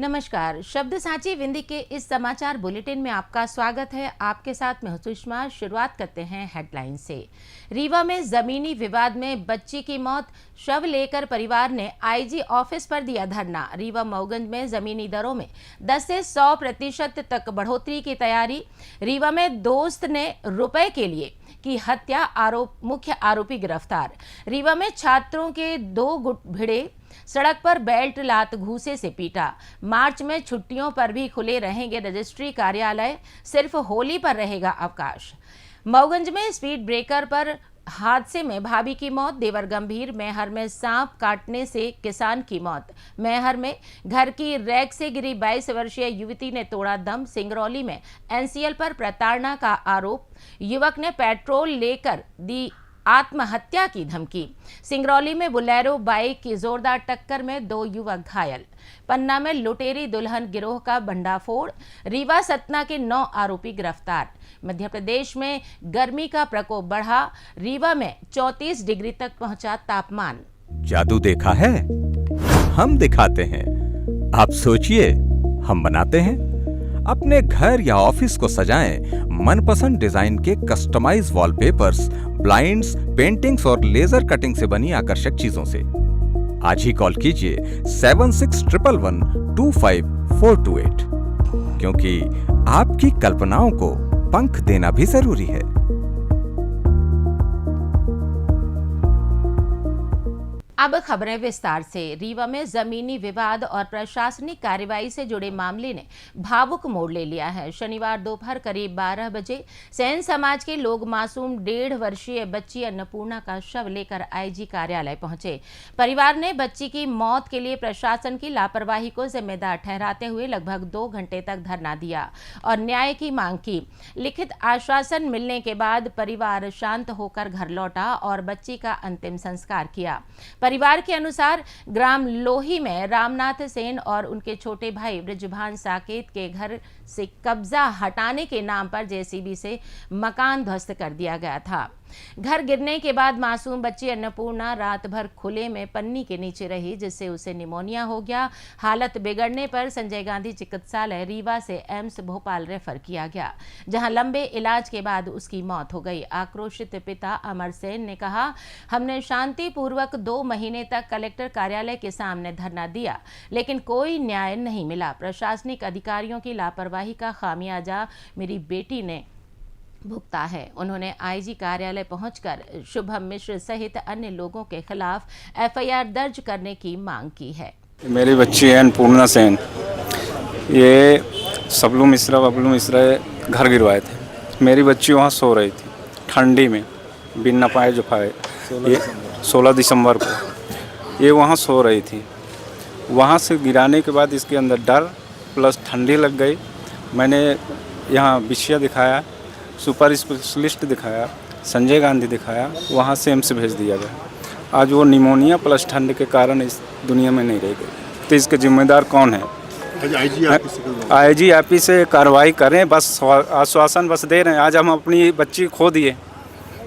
नमस्कार। शब्द सांची विंदी के इस समाचार बुलेटिन में आपका स्वागत है। आपके साथ मैं सुषमा। शुरुआत करते हैं हेडलाइन से। रीवा में जमीनी विवाद में बच्ची की मौत, शव लेकर परिवार ने आईजी ऑफिस पर दिया धरना। रीवा मऊगंज में जमीनी दरों में 10 से 100% तक बढ़ोतरी की तैयारी। रीवा में दोस्त ने रुपए के लिए की हत्या, मुख्य आरोपी गिरफ्तार। रीवा में छात्रों के 2 गुट भिड़े, सड़क पर बेल्ट लात घूसे से पीटा। मार्च में छुट्टियों पर भी खुले रहेंगे रजिस्ट्री कार्यालय, सिर्फ होली पर रहेगा अवकाश। मऊगंज में स्पीड ब्रेकर पर हादसे में भाभी की मौत, देवर गंभीर। मैहर में सांप काटने से किसान की मौत। मैहर में घर की रैक से गिरी 22 वर्षीय युवती ने तोड़ा दम। सिंगरौली में एनसीएल पर प्रताड़ना का आरोप, युवक ने पेट्रोल लेकर दी आत्महत्या की धमकी। सिंगरौली में बुलेरो बाइक की जोरदार टक्कर में 2 युवक घायल। पन्ना में लुटेरी दुल्हन गिरोह का भंडाफोड़। रीवा सतना के 9 आरोपी गिरफ्तार। मध्य प्रदेश में गर्मी का प्रकोप बढ़ा, रीवा में 34 डिग्री तक पहुंचा तापमान। जादू देखा है, हम दिखाते हैं। आप सोचिए, हम बनाते हैं। अपने घर या ऑफिस को सजाएं मनपसंद डिजाइन के कस्टमाइज वॉलपेपर्स, ब्लाइंड्स, पेंटिंग्स और लेजर कटिंग से बनी आकर्षक चीजों से। आज ही कॉल कीजिए 7611125428, क्योंकि आपकी कल्पनाओं को पंख देना भी जरूरी है। अब खबरें विस्तार से। रीवा में जमीनी विवाद और प्रशासनिक कार्रवाई से जुड़े मामले ने भावुक मोड़ ले लिया है। शनिवार दोपहर करीब 12 बजे सेन समाज के लोग मासूम 1.5 वर्षीय बच्ची अन्नपूर्णा का शव लेकर आईजी कार्यालय पहुंचे। परिवार ने बच्ची की मौत के लिए प्रशासन की लापरवाही को जिम्मेदार ठहराते हुए लगभग 2 घंटे तक धरना दिया और न्याय की मांग की। लिखित आश्वासन मिलने के बाद परिवार शांत होकर घर लौटा और बच्ची का अंतिम संस्कार किया। परिवार के अनुसार ग्राम लोही में रामनाथ सेन और उनके छोटे भाई ब्रिजभान साकेत के घर से कब्जा हटाने के नाम पर जेसीबी से मकान ध्वस्त कर दिया गया था। घर गिरने के बाद मासूम बच्ची अन्नपूर्णा रात भर खुले में पन्नी के नीचे रही, जिससे उसे निमोनिया हो गया। हालत बिगड़ने पर संजय गांधी चिकित्सालय रीवा से एम्स भोपाल रेफर किया गया, जहां लंबे इलाज के बाद उसकी मौत हो गई। आक्रोशित पिता अमर सेन ने कहा, हमने शांतिपूर्वक 2 महीने तक कलेक्टर कार्यालय के सामने धरना दिया, लेकिन कोई न्याय नहीं मिला। प्रशासनिक अधिकारियों की लापरवाही का खामियाजा मेरी बेटी ने भुगता है। उन्होंने आईजी कार्यालय पहुंचकर शुभम मिश्र सहित अन्य लोगों के खिलाफ एफआईआर दर्ज करने की मांग की है। मेरी बच्ची है अन्नपूर्णा सेन, ये बबलू मिश्रा घर गिरवाए थे। मेरी बच्ची वहाँ सो रही थी ठंडी में, बिन नपाए जो पाए। 16 दिसंबर को ये वहाँ सो रही थी। वहाँ से गिराने के बाद इसके अंदर डर प्लस ठंडी लग गई। मैंने यहाँ विषय दिखाया, सुपर स्पेशलिस्ट दिखाया, संजय गांधी दिखाया, वहाँ से एम्स भेज दिया गया। आज वो निमोनिया प्लस ठंड के कारण इस दुनिया में नहीं रह गई। तो इसके जिम्मेदार कौन है? आईजी ऑफिस से कार्रवाई करें, बस आश्वासन बस दे रहे हैं। आज हम अपनी बच्ची खो दिए,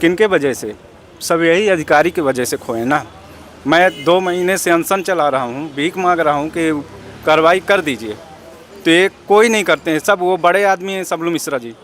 किनके वजह से? सब यही अधिकारी की वजह से खोए ना। मैं 2 महीने से अनशन चला रहा हूँ, भीख मांग रहा हूँ कि कार्रवाई कर दीजिए, तो ये कोई नहीं करते हैं। सब वो बड़े आदमी हैं, बबलू मिश्रा जी,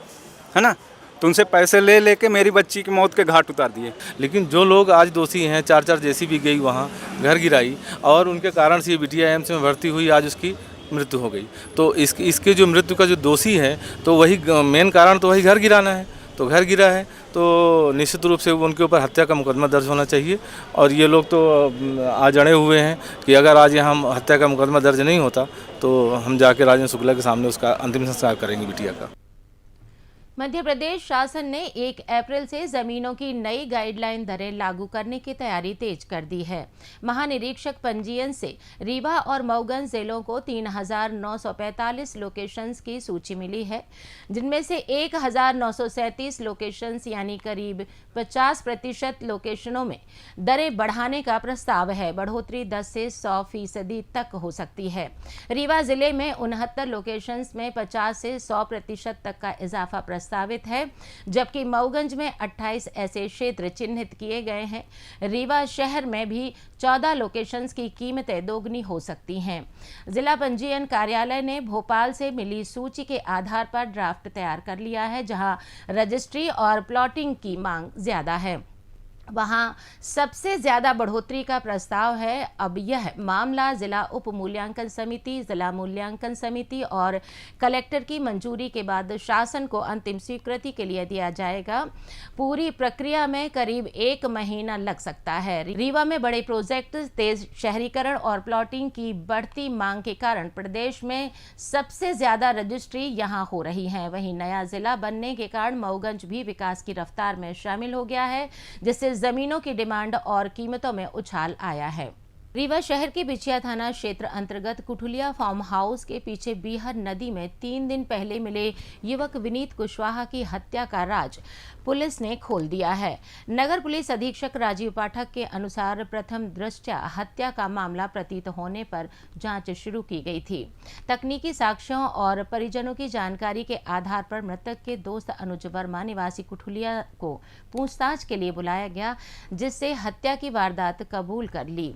है ना, तो उनसे पैसे ले लेके मेरी बच्ची की मौत के घाट उतार दिए। लेकिन जो लोग आज दोषी हैं, 4 जेसीबी गई वहाँ, घर गिराई और उनके कारण से ये बिटिया एम्स में भर्ती हुई, आज उसकी मृत्यु हो गई। तो इसके जो मृत्यु का जो दोषी है, तो वही मेन कारण तो वही घर गिराना है। तो घर गिरा है तो निश्चित रूप से उनके ऊपर हत्या का मुकदमा दर्ज होना चाहिए। और ये लोग तो आज अड़े हुए हैं कि अगर आज यहाँ हत्या का मुकदमा दर्ज नहीं होता तो हम जाके राजेंद्र शुक्ला के सामने उसका अंतिम संस्कार करेंगे बिटिया का। मध्य प्रदेश शासन ने 1 अप्रैल से जमीनों की नई गाइडलाइन दरें लागू करने की तैयारी तेज कर दी है। महानिरीक्षक पंजीयन से रीवा और मऊगंज जिलों को 3,945 लोकेशंस की सूची मिली है, जिनमें से 1,937 लोकेशंस यानी करीब 50% लोकेशनों में दरें बढ़ाने का प्रस्ताव है। बढ़ोतरी 10 से 100% तक हो सकती है। रीवा जिले में 69 लोकेशंस में 50 से 100% तक का इजाफा प्रस्तावित है, जबकि मऊगंज में 28 ऐसे क्षेत्र चिन्हित किए गए हैं। रीवा शहर में भी 14 लोकेशंस की कीमतें दोगुनी हो सकती हैं। जिला पंजीयन कार्यालय ने भोपाल से मिली सूची के आधार पर ड्राफ्ट तैयार कर लिया है। जहां रजिस्ट्री और प्लॉटिंग की मांग ज्यादा है, वहां सबसे ज्यादा बढ़ोतरी का प्रस्ताव है। अब यह मामला जिला उप मूल्यांकन समिति, जिला मूल्यांकन समिति और कलेक्टर की मंजूरी के बाद शासन को अंतिम स्वीकृति के लिए दिया जाएगा। पूरी प्रक्रिया में करीब 1 महीना लग सकता है। रीवा में बड़े प्रोजेक्ट, तेज शहरीकरण और प्लॉटिंग की बढ़ती मांग के कारण प्रदेश में सबसे ज्यादा रजिस्ट्री यहां हो रही है। वहीं नया जिला बनने के कारण मऊगंज भी विकास की रफ्तार में शामिल हो गया है, जिससे जमीनों की डिमांड और कीमतों में उछाल आया है। रीवा शहर के बिछिया थाना क्षेत्र अंतर्गत कुठुलिया फार्म हाउस के पीछे बीहर नदी में 3 दिन पहले मिले युवक विनीत कुशवाहा की हत्या का राज पुलिस ने खोल दिया है। नगर पुलिस अधीक्षक राजीव पाठक के अनुसार प्रथम दृष्टया हत्या का मामला प्रतीत होने पर जांच शुरू की गई थी। तकनीकी साक्ष्यों और परिजनों की जानकारी के आधार पर मृतक के दोस्त अनुज वर्मा निवासी कुठुलिया को पूछताछ के लिए बुलाया गया, जिससे हत्या की वारदात कबूल कर ली।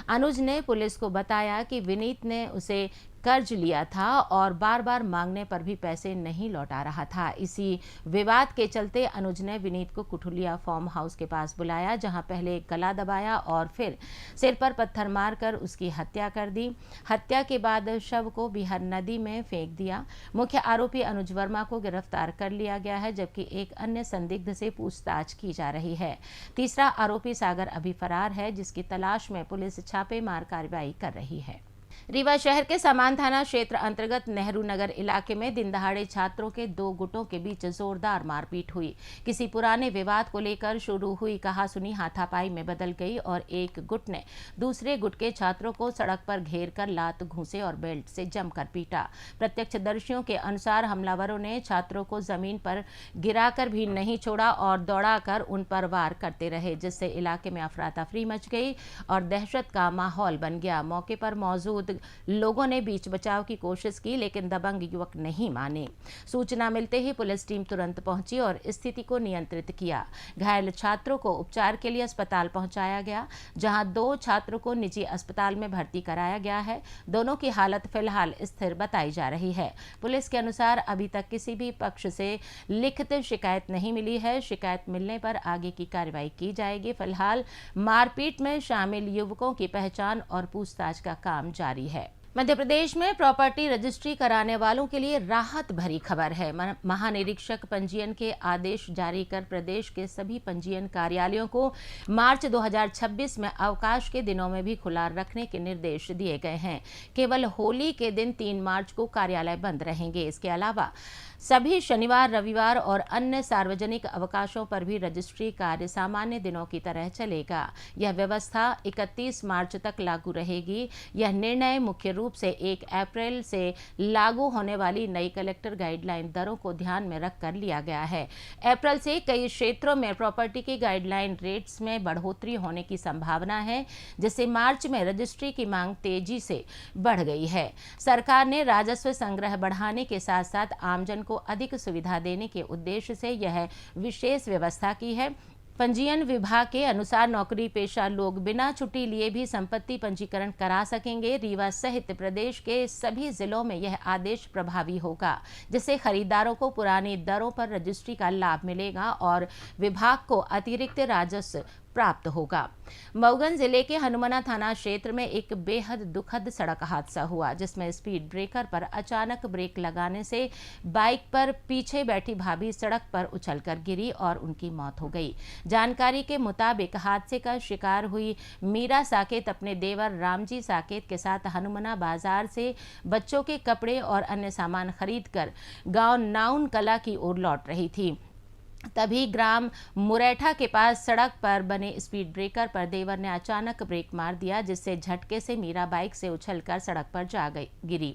अनुज ने पुलिस को बताया कि विनीत ने उसे कर्ज लिया था और बार बार मांगने पर भी पैसे नहीं लौटा रहा था। इसी विवाद के चलते अनुज ने विनीत को कुठुलिया फार्म हाउस के पास बुलाया, जहां पहले गला दबाया और फिर सिर पर पत्थर मारकर उसकी हत्या कर दी। हत्या के बाद शव को बिहार नदी में फेंक दिया। मुख्य आरोपी अनुज वर्मा को गिरफ्तार कर लिया गया है, जबकि एक अन्य संदिग्ध से पूछताछ की जा रही है। तीसरा आरोपी सागर अभी फरार है, जिसकी तलाश में पुलिस छापेमार कार्रवाई कर रही है। रीवा शहर के समान थाना क्षेत्र अंतर्गत नेहरू नगर इलाके में दिन दहाड़े छात्रों के 2 गुटों के बीच जोरदार मारपीट हुई। किसी पुराने विवाद को लेकर शुरू हुई कहासुनी हाथापाई में बदल गई और एक गुट ने दूसरे गुट के छात्रों को सड़क पर घेर कर लात, घूंसे और बेल्ट से जमकर पीटा। प्रत्यक्षदर्शियों के अनुसार हमलावरों ने छात्रों को जमीन पर गिराकर भी नहीं छोड़ा और दौड़ाकर उन पर वार करते रहे, जिससे इलाके में अफरा तफरी मच गई और दहशत का माहौल बन गया। मौके पर मौजूद लोगों ने बीच बचाव की कोशिश की, लेकिन दबंग युवक नहीं माने। सूचना मिलते ही पुलिस टीम तुरंत पहुंची और स्थिति को नियंत्रित किया। घायल छात्रों को उपचार के लिए अस्पताल पहुंचाया गया, जहां 2 छात्रों को निजी अस्पताल में भर्ती कराया गया है। दोनों की हालत फिलहाल स्थिर बताई जा रही है। पुलिस के अनुसार अभी तक किसी भी पक्ष से लिखित शिकायत नहीं मिली है। शिकायत मिलने पर आगे की कार्रवाई की जाएगी। फिलहाल मारपीट में शामिल युवकों की पहचान और पूछताछ का काम जारी है। मध्य प्रदेश में प्रॉपर्टी रजिस्ट्री कराने वालों के लिए राहत भरी खबर है। महानिरीक्षक पंजीयन के आदेश जारी कर प्रदेश के सभी पंजीयन कार्यालयों को मार्च 2026 में अवकाश के दिनों में भी खुला रखने के निर्देश दिए गए हैं। केवल होली के दिन 3 मार्च को कार्यालय बंद रहेंगे। इसके अलावा सभी शनिवार, रविवार और अन्य सार्वजनिक अवकाशों पर भी रजिस्ट्री कार्य सामान्य दिनों की तरह चलेगा। यह व्यवस्था 31 मार्च तक लागू रहेगी। यह निर्णय मुख्य रूप से 1 अप्रैल से लागू होने वाली नई कलेक्टर गाइडलाइन दरों को ध्यान में रखकर लिया गया है। अप्रैल से कई क्षेत्रों में प्रॉपर्टी की गाइडलाइन रेट्स में बढ़ोतरी होने की संभावना है, जिससे मार्च में रजिस्ट्री की मांग तेजी से बढ़ गई है। सरकार ने राजस्व संग्रह बढ़ाने के साथ साथ आमजन को अधिक सुविधा देने के उद्देश्य से यह विशेष व्यवस्था की है। पंजीयन विभाग के अनुसार नौकरी पेशा लोग बिना छुट्टी लिए भी संपत्ति पंजीकरण करा सकेंगे। रीवा सहित प्रदेश के सभी जिलों में यह आदेश प्रभावी होगा, जिससे खरीदारों को पुरानी दरों पर रजिस्ट्री का लाभ मिलेगा और विभाग को अतिरिक्त राजस्व प्राप्त होगा। मऊगंज जिले के हनुमाना थाना क्षेत्र में एक बेहद दुखद सड़क हादसा हुआ, जिसमें स्पीड ब्रेकर पर अचानक ब्रेक लगाने से बाइक पर पीछे बैठी भाभी सड़क पर उछलकर गिरी और उनकी मौत हो गई। जानकारी के मुताबिक हादसे का शिकार हुई मीरा साकेत अपने देवर रामजी साकेत के साथ हनुमाना बाजार से बच्चों के कपड़े और अन्य सामान खरीदकर गांव नाउन कला की ओर लौट रही थी। तभी ग्राम मुरैठा के पास सड़क पर बने स्पीड ब्रेकर पर देवर ने अचानक ब्रेक मार दिया, जिससे झटके से मीरा बाइक से उछलकर सड़क पर जा गिरी।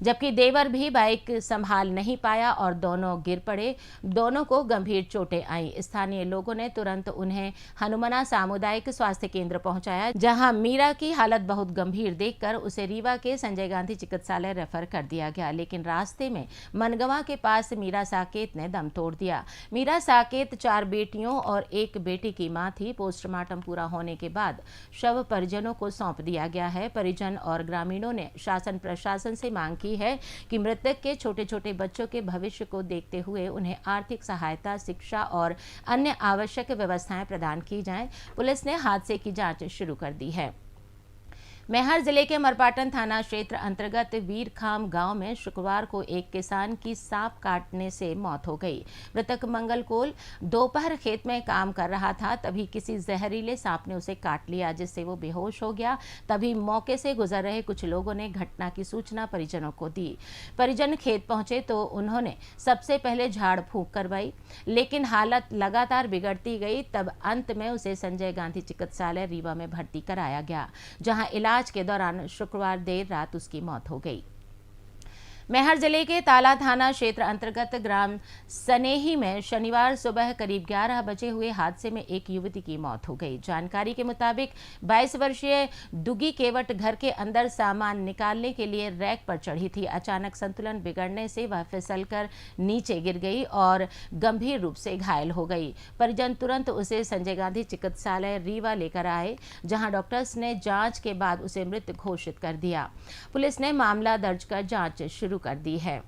जबकि देवर भी बाइक संभाल नहीं पाया और दोनों गिर पड़े। दोनों को गंभीर चोटें आईं। स्थानीय लोगों ने तुरंत उन्हें हनुमना सामुदायिक स्वास्थ्य केंद्र पहुंचाया, जहां मीरा की हालत बहुत गंभीर देखकर उसे रीवा के संजय गांधी चिकित्सालय रेफर कर दिया गया। लेकिन रास्ते में मनगवा के पास मीरा साकेत ने दम तोड़ दिया। मीरा साकेत 4 बेटियों और 1 बेटी की मां थी। पोस्टमार्टम पूरा होने के बाद शव परिजनों को सौंप दिया गया है। परिजन और ग्रामीणों ने शासन प्रशासन से मांग की है कि मृतक के छोटे छोटे बच्चों के भविष्य को देखते हुए उन्हें आर्थिक सहायता, शिक्षा और अन्य आवश्यक व्यवस्थाएं प्रदान की जाएं। पुलिस ने हादसे की जांच शुरू कर दी है। मैहर जिले के मरपाटन थाना क्षेत्र अंतर्गत वीरखाम गांव में शुक्रवार को एक किसान की सांप काटने से मौत हो गई। मृतक मंगल कोल दोपहर खेत में काम कर रहा था, तभी किसी जहरीले सांप ने उसे काट लिया, जिससे वो बेहोश हो गया। तभी मौके से गुजर रहे कुछ लोगों ने घटना की सूचना परिजनों को दी। परिजन खेत पहुंचे तो उन्होंने सबसे पहले झाड़ फूंक करवाई, लेकिन हालत लगातार बिगड़ती गई। तब अंत में उसे संजय गांधी चिकित्सालय रीवा में भर्ती कराया गया, जहां इलाज के दौरान शुक्रवार देर रात उसकी मौत हो गई। मैहर जिले के ताला थाना क्षेत्र अंतर्गत ग्राम सनेही में शनिवार सुबह करीब 11 बजे हुए हादसे में एक युवती की मौत हो गई। जानकारी के मुताबिक 22 वर्षीय दुगी केवट घर के अंदर सामान निकालने के लिए रैक पर चढ़ी थी। अचानक संतुलन बिगड़ने से वह फिसलकर नीचे गिर गई और गंभीर रूप से घायल हो गई। परिजन तुरंत उसे संजय गांधी चिकित्सालय रीवा लेकर आए, जहां डॉक्टर्स ने जांच के बाद उसे मृत घोषित कर दिया। पुलिस ने मामला दर्ज कर जांच शुरू कर दी है।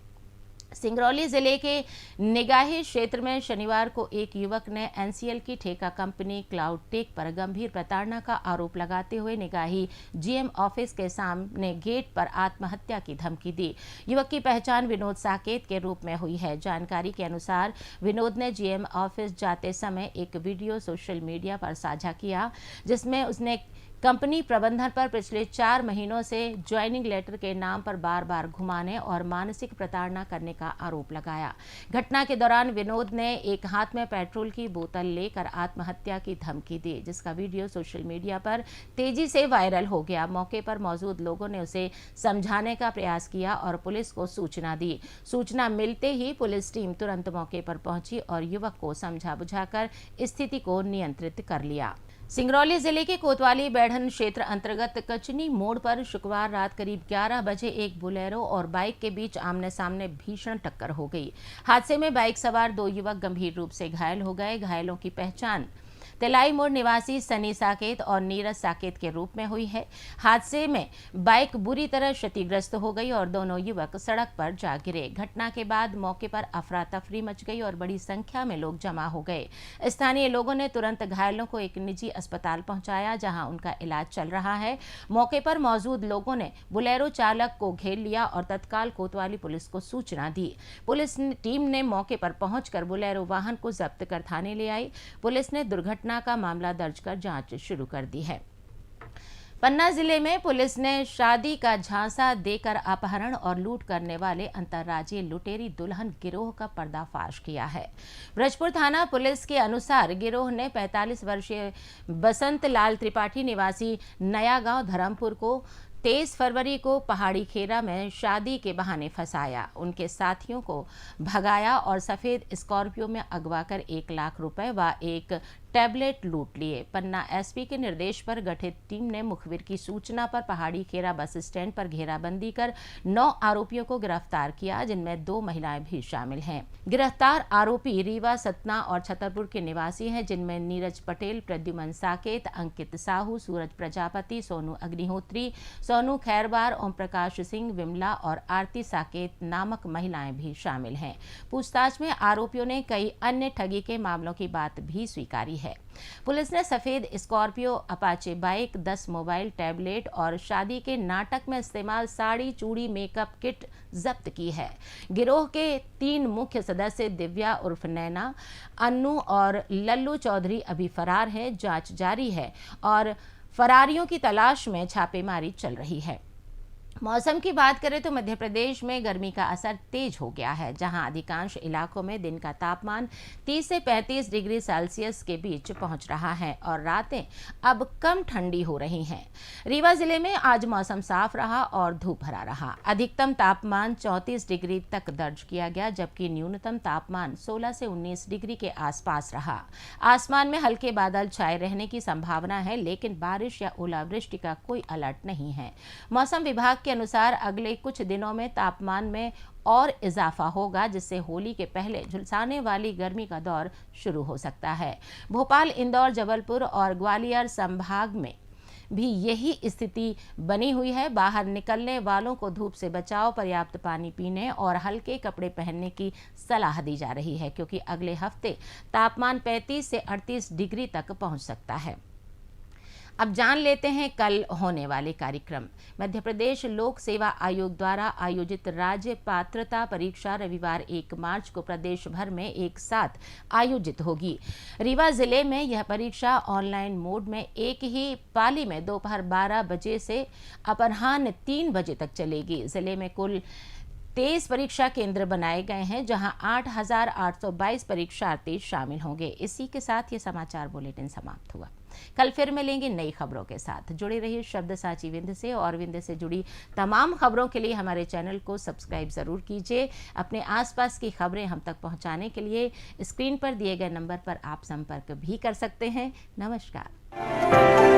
सिंगरौली जिले के निगाही क्षेत्र में शनिवार को एक युवक ने एनसीएल की ठेका कंपनी क्लाउड टेक पर गंभीर प्रताड़ना का आरोप लगाते हुए निगाही जीएम ऑफिस के सामने गेट पर आत्महत्या की धमकी दी। युवक की पहचान विनोद साकेत के रूप में हुई है। जानकारी के अनुसार विनोद ने जीएम ऑफिस जाते समय एक वीडियो सोशल मीडिया पर साझा किया, जिसमें उसने कंपनी प्रबंधन पर पिछले 4 महीनों से ज्वाइनिंग लेटर के नाम पर बार बार घुमाने और मानसिक प्रताड़ना करने का आरोप लगाया। घटना के दौरान विनोद ने एक हाथ में पेट्रोल की बोतल लेकर आत्महत्या की धमकी दी, जिसका वीडियो सोशल मीडिया पर तेजी से वायरल हो गया। मौके पर मौजूद लोगों ने उसे समझाने का प्रयास किया और पुलिस को सूचना दी। सूचना मिलते ही पुलिस टीम तुरंत मौके पर पहुंची और युवक को समझा बुझाकर स्थिति को नियंत्रित कर लिया। सिंगरौली जिले के कोतवाली बैढ़न क्षेत्र अंतर्गत कचनी मोड़ पर शुक्रवार रात करीब 11 बजे एक बोलेरो और बाइक के बीच आमने सामने भीषण टक्कर हो गई। हादसे में बाइक सवार 2 युवक गंभीर रूप से घायल हो गए। घायलों की पहचान तिलाई मोड़ निवासी सनी साकेत और नीरज साकेत के रूप में हुई है। हादसे में बाइक बुरी तरह क्षतिग्रस्त हो गई और दोनों युवक सड़क पर जा गिरे। घटना के बाद मौके पर अफरा तफरी मच गई और बड़ी संख्या में लोग जमा हो गए। स्थानीय लोगों ने तुरंत घायलों को एक निजी अस्पताल पहुंचाया, जहां उनका इलाज चल रहा है। मौके पर मौजूद लोगों ने बुलेरो चालक को घेर लिया और तत्काल कोतवाली पुलिस को सूचना दी। पुलिस टीम ने मौके पर पहुंचकर बुलेरो वाहन को जब्त कर थाने ले आई। पुलिस ने दुर्घटना का मामला दर्ज कर जांच शुरू कर दी है। पन्ना जिले में पुलिस ने शादी का झांसा देकर अपहरण और लूट करने वाले अंतर्राज्यीय लुटेरी दुल्हन गिरोह का पर्दाफाश किया है। ब्रजपुर थाना पुलिस के अनुसार गिरोह ने 45 वर्षीय बसंत लाल त्रिपाठी निवासी नया गांव धरमपुर को 23 फरवरी को पहाड़ी खेरा में शादी के बहाने फंसाया, उनके साथियों को भगाया और सफेद स्कॉर्पियो में अगवा कर 1 लाख रुपए व एक टैबलेट लूट लिए। पन्ना एसपी के निर्देश पर गठित टीम ने मुखबिर की सूचना पर पहाड़ी खेरा बस स्टैंड पर घेराबंदी कर 9 आरोपियों को गिरफ्तार किया, जिनमें 2 महिलाएं भी शामिल हैं। गिरफ्तार आरोपी रीवा, सतना और छतरपुर के निवासी हैं, जिनमें नीरज पटेल, प्रद्युमन साकेत, अंकित साहू, सूरज प्रजापति, सोनू अग्निहोत्री, सोनू खैरवार, ओम प्रकाश सिंह, विमला और आरती साकेत नामक महिलाएं भी शामिल हैं। पूछताछ में आरोपियों ने कई अन्य ठगी के मामलों की बात भी स्वीकारी है। पुलिस ने सफेद Scorpio, Apache bike, 10 mobile, tablet और शादी के नाटक में इस्तेमाल साड़ी, चूड़ी, मेकअप किट जब्त की है। गिरोह के 3 मुख्य सदस्य दिव्या उर्फ नैना, अन्नू और लल्लू चौधरी अभी फरार हैं। जांच जारी है और फरारियों की तलाश में छापेमारी चल रही है। मौसम की बात करें तो मध्य प्रदेश में गर्मी का असर तेज हो गया है, जहां अधिकांश इलाकों में दिन का तापमान 30 से 35 डिग्री सेल्सियस के बीच पहुंच रहा है और रातें अब कम ठंडी हो रही हैं। रीवा जिले में आज मौसम साफ रहा और धूप भरा रहा। अधिकतम तापमान 34 डिग्री तक दर्ज किया गया, जबकि न्यूनतम तापमान 16 से 19 डिग्री के आसपास रहा। आसमान में हल्के बादल छाए रहने की संभावना है, लेकिन बारिश या ओलावृष्टि का कोई अलर्ट नहीं है। मौसम विभाग के अनुसार अगले कुछ दिनों में तापमान में और इजाफा होगा, जिससे होली के पहले झुलसाने वाली गर्मी का दौर शुरू हो सकता है। भोपाल, इंदौर, जबलपुर और ग्वालियर संभाग में भी यही स्थिति बनी हुई है। बाहर निकलने वालों को धूप से बचाव, पर्याप्त पानी पीने और हल्के कपड़े पहनने की सलाह दी जा रही है, क्योंकि अगले हफ्ते तापमान 35 से 38 डिग्री तक पहुंच सकता है। अब जान लेते हैं कल होने वाले कार्यक्रम। मध्य प्रदेश लोक सेवा आयोग द्वारा आयोजित राज्य पात्रता परीक्षा रविवार 1 मार्च को प्रदेश भर में एक साथ आयोजित होगी। रीवा जिले में यह परीक्षा ऑनलाइन मोड में एक ही पाली में दोपहर 12 बजे से अपराह्न 3 बजे तक चलेगी। जिले में कुल 23 परीक्षा केंद्र बनाए गए हैं, जहां 8,822 परीक्षार्थी शामिल होंगे। इसी के साथ ये समाचार बुलेटिन समाप्त हुआ। कल फिर मिलेंगे नई खबरों के साथ। जुड़े रहिए शब्दसाची विंध्य से, और विंध्य से जुड़ी तमाम खबरों के लिए हमारे चैनल को सब्सक्राइब जरूर कीजिए। अपने आसपास की खबरें हम तक पहुंचाने के लिए स्क्रीन पर दिए गए नंबर पर आप संपर्क भी कर सकते हैं। नमस्कार।